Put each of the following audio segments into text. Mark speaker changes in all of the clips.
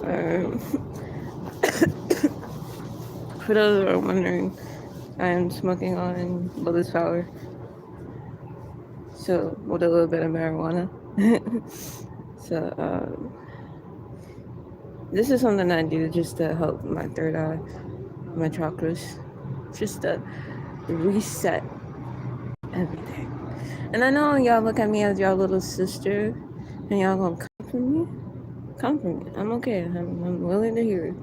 Speaker 1: Um, for those who are wondering, I am smoking on lotus flower, so with a little bit of marijuana. So this is something I do just to help my third eye, my chakras, just to reset everything. And I know y'all look at me as y'all little sister, and y'all gonna come for me. Come for me. I'm okay. I'm willing to hear it.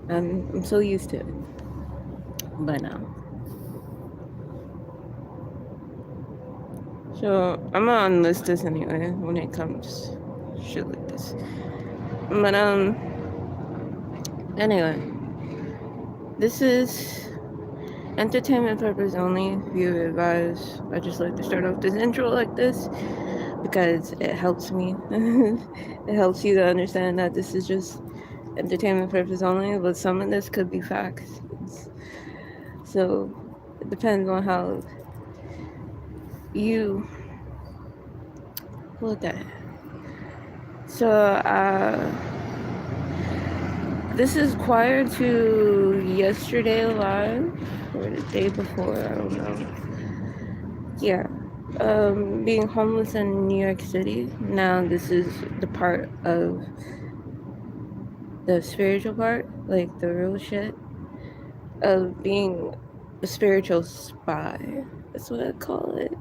Speaker 1: I'm so used to it. But so I'm gonna unlist this anyway when it comes shit like this. But anyway, this is entertainment purpose only. View advised. I just like to start off this intro like this because it helps me. It helps you to understand that this is just entertainment purpose only, but some of this could be facts. So it depends on how you look at it. So this is prior to yesterday live or the day before, I don't know. Yeah. Being homeless in New York City. Now this is the part of the spiritual part, like the real shit of being a spiritual spy. That's what I call it.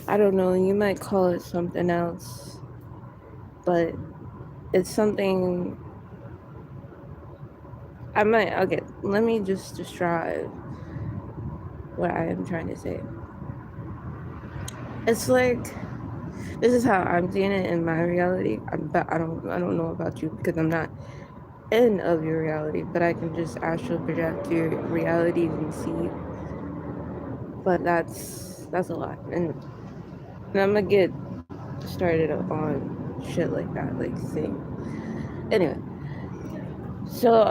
Speaker 1: I don't know, you might call it something else, but it's something okay, let me just describe what I am trying to say. It's like, this is how I'm seeing it in my reality. But I don't know about you because I'm not in of your reality, but I can just astral project your reality and see. But that's a lot, and I'm gonna get started on shit like that, like thing. Anyway, so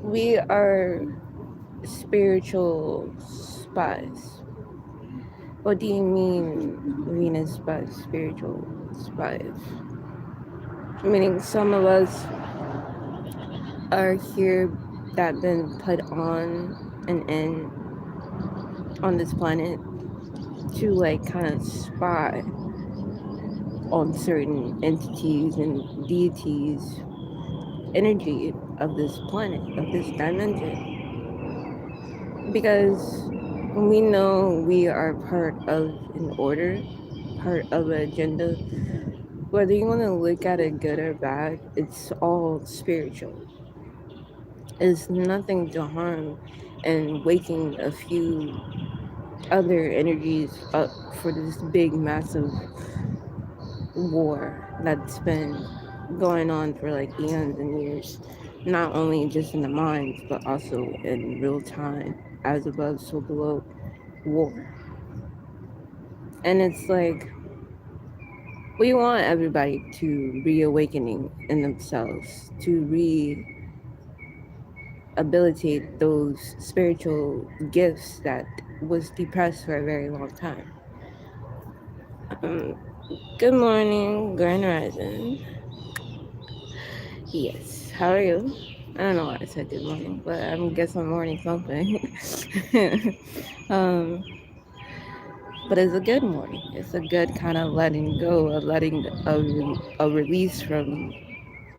Speaker 1: we are spiritual spies. What do you mean Venus by spiritual spies? Meaning some of us are here that been put on and in on this planet to like kind of spy on certain entities and deities energy of this planet, of this dimension. Because we know we are part of an order, part of an agenda. Whether you want to look at it good or bad, it's all spiritual. It's nothing to harm and waking a few other energies up for this big, massive war that's been going on for like eons and years. Not only just in the minds, but also in real time, as above, so below war. And it's like, we want everybody to reawakening in themselves, to rehabilitate those spiritual gifts that was depressed for a very long time. Um, Good morning, Grand Rising. Yes, how are you? I don't know why I said good morning, but I guess I'm morning something. um, but it's a good morning. It's a good kind of letting go, of letting a release from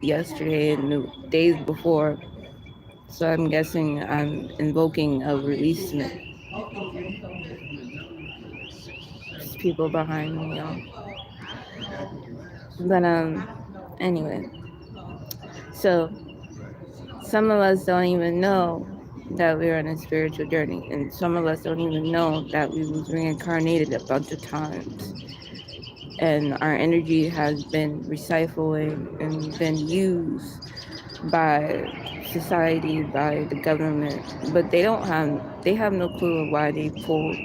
Speaker 1: yesterday and the days before. So I'm guessing I'm invoking a releasement. There's people behind me, y'all. But anyway. So some of us don't even know that we're on a spiritual journey, and some of us don't even know that we was reincarnated a bunch of times, and our energy has been recycling and been used by society, by the government, but they have no clue of why they pulled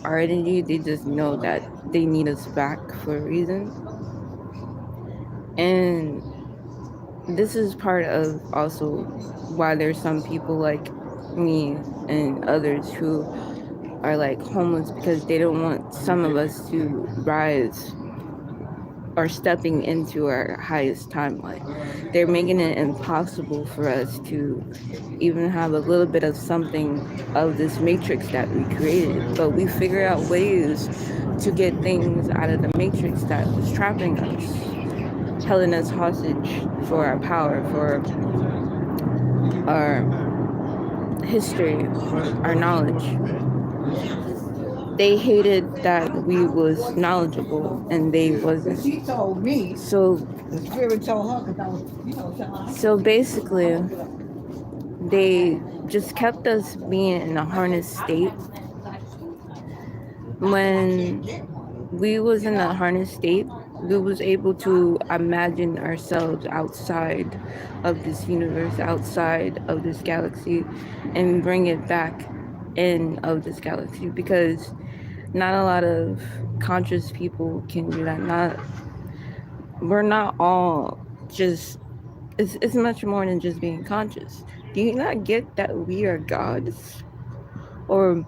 Speaker 1: our energy. They just know that they need us back for a reason. And this is part of also why there's some people like me and others who are like homeless, because they don't want some of us to rise are stepping into our highest timeline. They're making it impossible for us to even have a little bit of something of this matrix that we created. But we figure out ways to get things out of the matrix that was trapping us, holding us hostage for our power, for our history, our knowledge. They hated that we was knowledgeable and they wasn't.
Speaker 2: She told me.
Speaker 1: So
Speaker 2: the spirit told her because I was,
Speaker 1: so basically they just kept us being in a harness state. When we was in a harness state, we was able to imagine ourselves outside of this universe, outside of this galaxy, and bring it back in of this galaxy, because not a lot of conscious people can do that. We're not all just, it's much more than just being conscious. Do you not get that we are gods? Or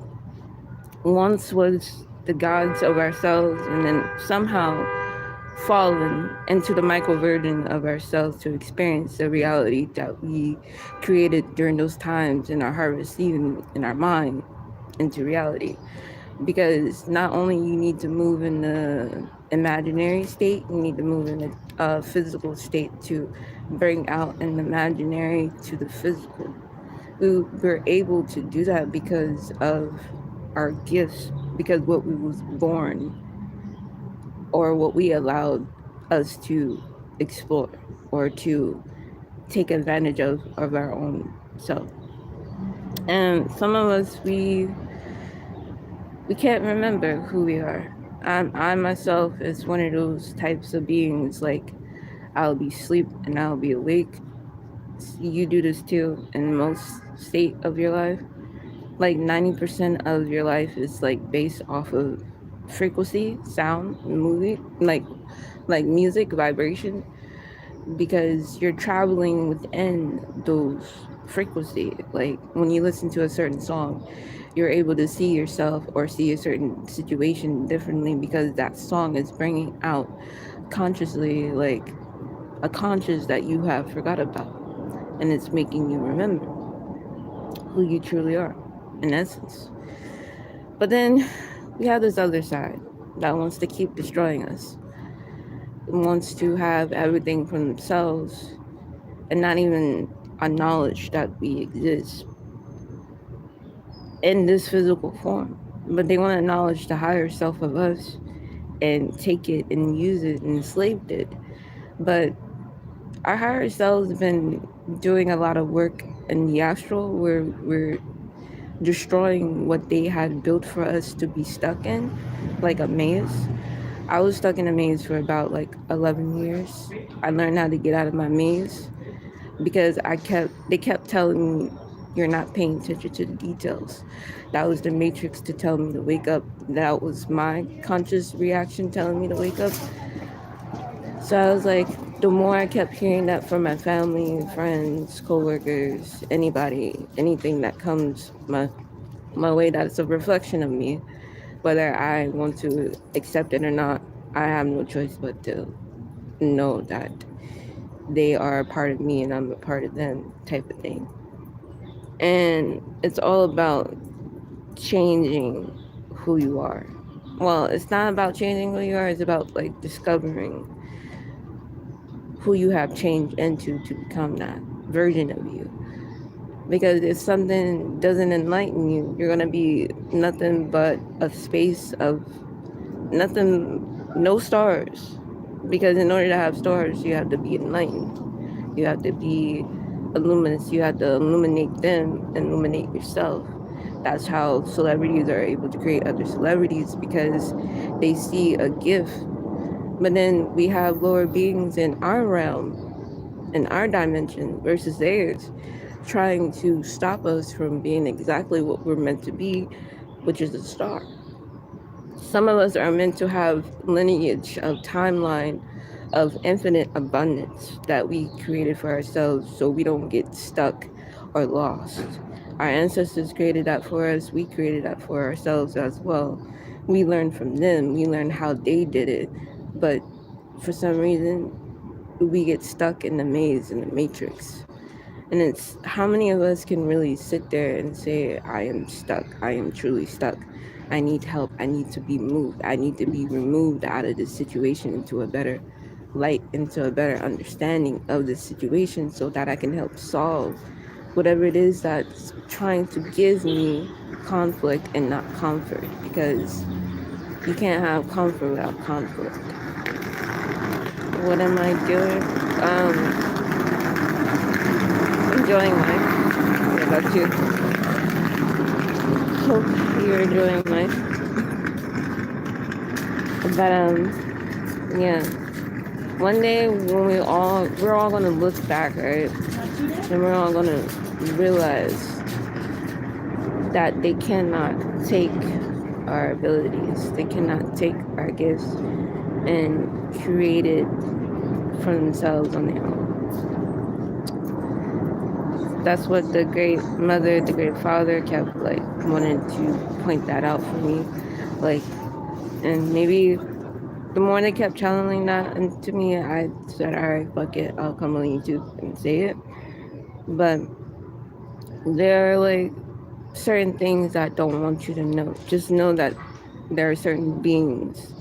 Speaker 1: once was the gods of ourselves, and then somehow fallen into the micro version of ourselves to experience the reality that we created during those times in our harvest, even in our mind, into reality. Because not only you need to move in the imaginary state, you need to move in a physical state to bring out an imaginary to the physical. We're able to do that because of our gifts, because what we was born, or what we allowed us to explore or to take advantage of our own self. And some of us, we can't remember who we are. I myself is one of those types of beings, like I'll be asleep and I'll be awake. You do this too in most state of your life. Like 90% of your life is like based off of frequency, sound, movie, like music, vibration, because you're traveling within those frequency. Like when you listen to a certain song, you're able to see yourself or see a certain situation differently, because that song is bringing out consciously, like a conscious that you have forgot about, and it's making you remember who you truly are in essence. But then we have this other side that wants to keep destroying us. It wants to have everything for themselves and not even acknowledge that we exist in this physical form. But they want to acknowledge the higher self of us and take it and use it and enslaved it. But our higher selves have been doing a lot of work in the astral, where we're destroying what they had built for us to be stuck in, like a maze. I was stuck in a maze for about like 11 years. I learned how to get out of my maze because they kept telling me, you're not paying attention to the details. That was the matrix to tell me to wake up. That was my conscious reaction telling me to wake up. So I was like, the more I kept hearing that from my family, friends, coworkers, anybody, anything that comes my way that's a reflection of me, whether I want to accept it or not, I have no choice but to know that they are a part of me and I'm a part of them, type of thing. And it's all about changing who you are. Well, it's not about changing who you are, it's about like discovering who you have changed into to become that version of you. Because if something doesn't enlighten you, you're going to be nothing but a space of nothing, no stars. Because in order to have stars, you have to be enlightened. You have to be luminous. You have to illuminate them, illuminate yourself. That's how celebrities are able to create other celebrities, because they see a gift. But then we have lower beings in our realm, in our dimension versus theirs, trying to stop us from being exactly what we're meant to be, which is a star. Some of us are meant to have lineage of timeline of infinite abundance that we created for ourselves, so we don't get stuck or lost. Our ancestors created that for us. We created that for ourselves as well. We learned from them. We learned how they did it. But for some reason, we get stuck in the maze, in the matrix. And it's how many of us can really sit there and say, I am stuck. I am truly stuck. I need help. I need to be moved. I need to be removed out of this situation into a better light, into a better understanding of this situation so that I can help solve whatever it is that's trying to give me conflict and not comfort, because you can't have comfort without conflict. What am I doing? Enjoying life. What about you? Hope you're enjoying life. But yeah. One day when we're all gonna look back, right? And we're all gonna realize that they cannot take our abilities, they cannot take our gifts and create it for themselves on their own. That's what the great mother, the great father kept like wanting to point that out for me. Like, and maybe the more they kept channeling that into me, I said, all right, fuck it, I'll come on YouTube and say it. But there are like certain things that don't want you to know. Just know that there are certain beings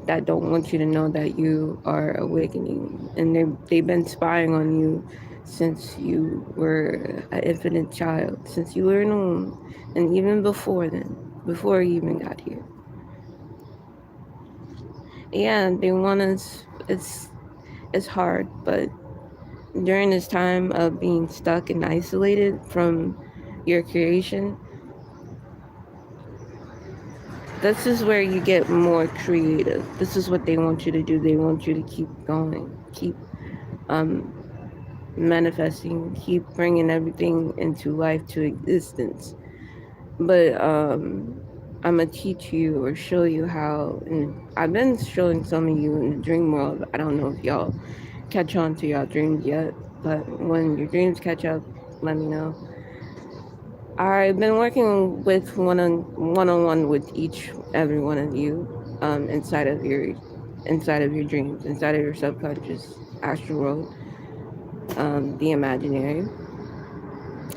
Speaker 1: that don't want you to know that you are awakening, and they've been spying on you since you were an infant child, since you were in the womb, and even before then, before you even got here. Yeah, they want us. It's hard, but during this time of being stuck and isolated from your creation, this is where you get more creative. This is what they want you to do. They want you to keep going, keep manifesting, keep bringing everything into life, to existence. But I'm gonna teach you or show you how, and I've been showing some of you in the dream world. I don't know if y'all catch on to y'all dreams yet, but when your dreams catch up, let me know. I've been working with one-on-one with every one of you, inside of your dreams, inside of your subconscious astral world, the imaginary.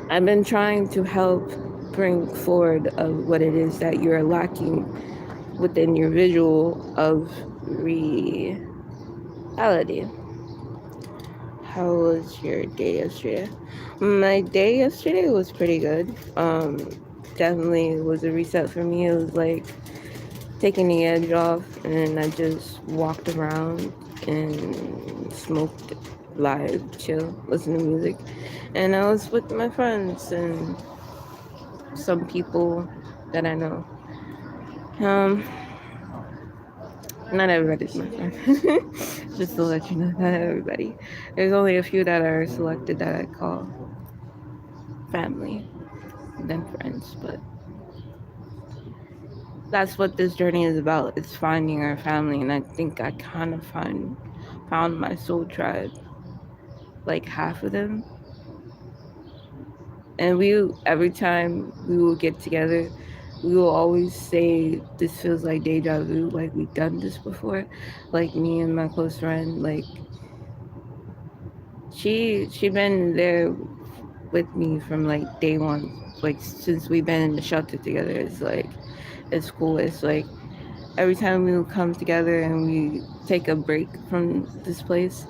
Speaker 1: I've been trying to help bring forward of what it is that you're lacking within your visual of reality. How was your day yesterday? My day yesterday was pretty good. Definitely was a reset for me. It was like taking the edge off, and I just walked around and smoked, live, chill, listen to music. And I was with my friends and some people that I know. Not everybody's my friend. Just to let you know, not everybody. There's only a few that are selected that I call family, then friends. But that's what this journey is about. It's finding our family, and I think I kind of found my soul tribe, like half of them. And every time we will get together, we will always say, this feels like deja vu, like we've done this before. Like me and my close friend, like she been there with me from like day one, like since we've been in the shelter together. It's cool. It's like every time we come together and we take a break from this place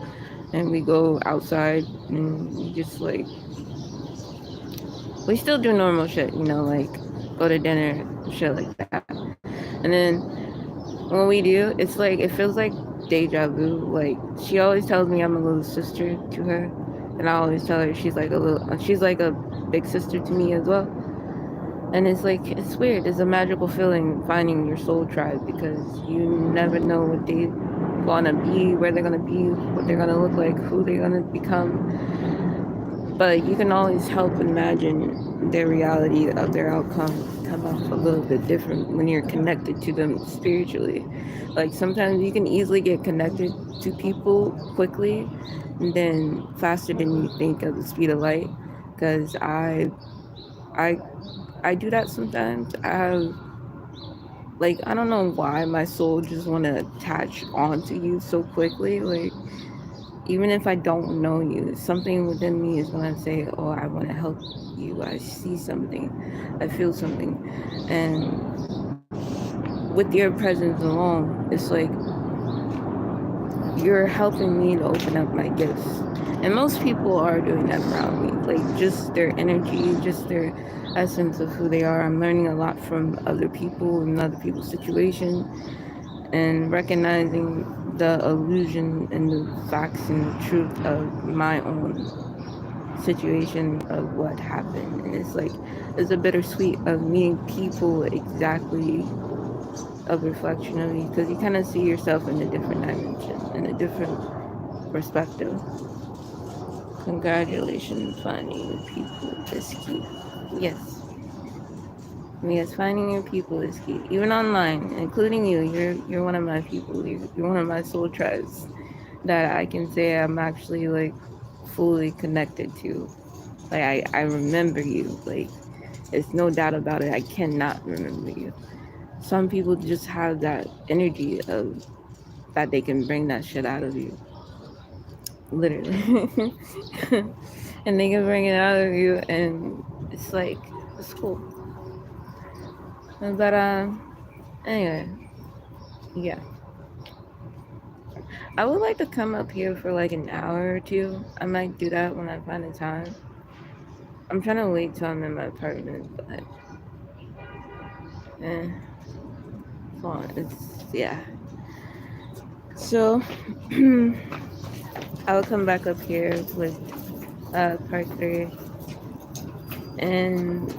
Speaker 1: and we go outside and we just like, we still do normal shit, like go to dinner, shit like that. And then when we do, it's like, it feels like deja vu. Like, she always tells me I'm a little sister to her, and I always tell her she's like a big sister to me as well. And it's like, it's weird. It's a magical feeling finding your soul tribe, because you never know what they gonna be, where they're gonna be, what they're gonna look like, who they're gonna become. But you can always help imagine their reality of their outcome come up a little bit different when you're connected to them spiritually. Like, sometimes you can easily get connected to people quickly, and then faster than you think, of the speed of light. Because I do that sometimes. like, I don't know why my soul just want to attach onto you so quickly. Like, even if I don't know you, something within me is going to say, oh, I want to help you. I see something. I feel something. And with your presence alone, it's like you're helping me to open up my gifts. And most people are doing that around me. Like, just their energy, just their essence of who they are. I'm learning a lot from other people and other people's situation, and recognizing the illusion and the facts and the truth of my own situation of what happened. And it's like, it's a bittersweet of meeting people exactly of reflection of you, because you kind of see yourself in a different dimension, in a different perspective. Congratulations, finding new people is key. Yes. Yes, finding your people is key. Even online, including you. You're one of my people. You're one of my soul tribes that I can say I'm actually like fully connected to. Like, I remember you. Like, it's no doubt about it. I cannot remember you. Some people just have that energy of that they can bring that shit out of you. Literally. And they can bring it out of you, and it's like, it's cool. But anyway, yeah. I would like to come up here for like an hour or two. I might do that when I find the time. I'm trying to wait till I'm in my apartment, but it's yeah. So I'll come back up here with part 3 and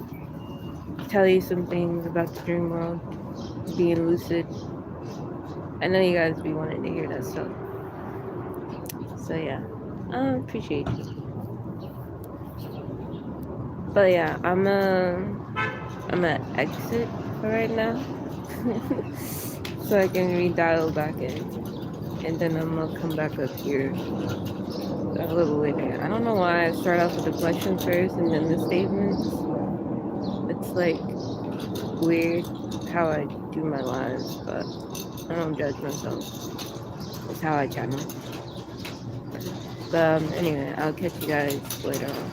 Speaker 1: tell you some things about the dream world, being lucid. I know you guys be wanting to hear that stuff. So yeah, I appreciate you. But yeah, I'm gonna exit right now so I can redial back in, and then I'm gonna come back up here a little later. I don't know why I start off with the questions first and then the statements. It's like weird how I do my lives, but I don't judge myself. It's how I channel. But anyway, I'll catch you guys later on.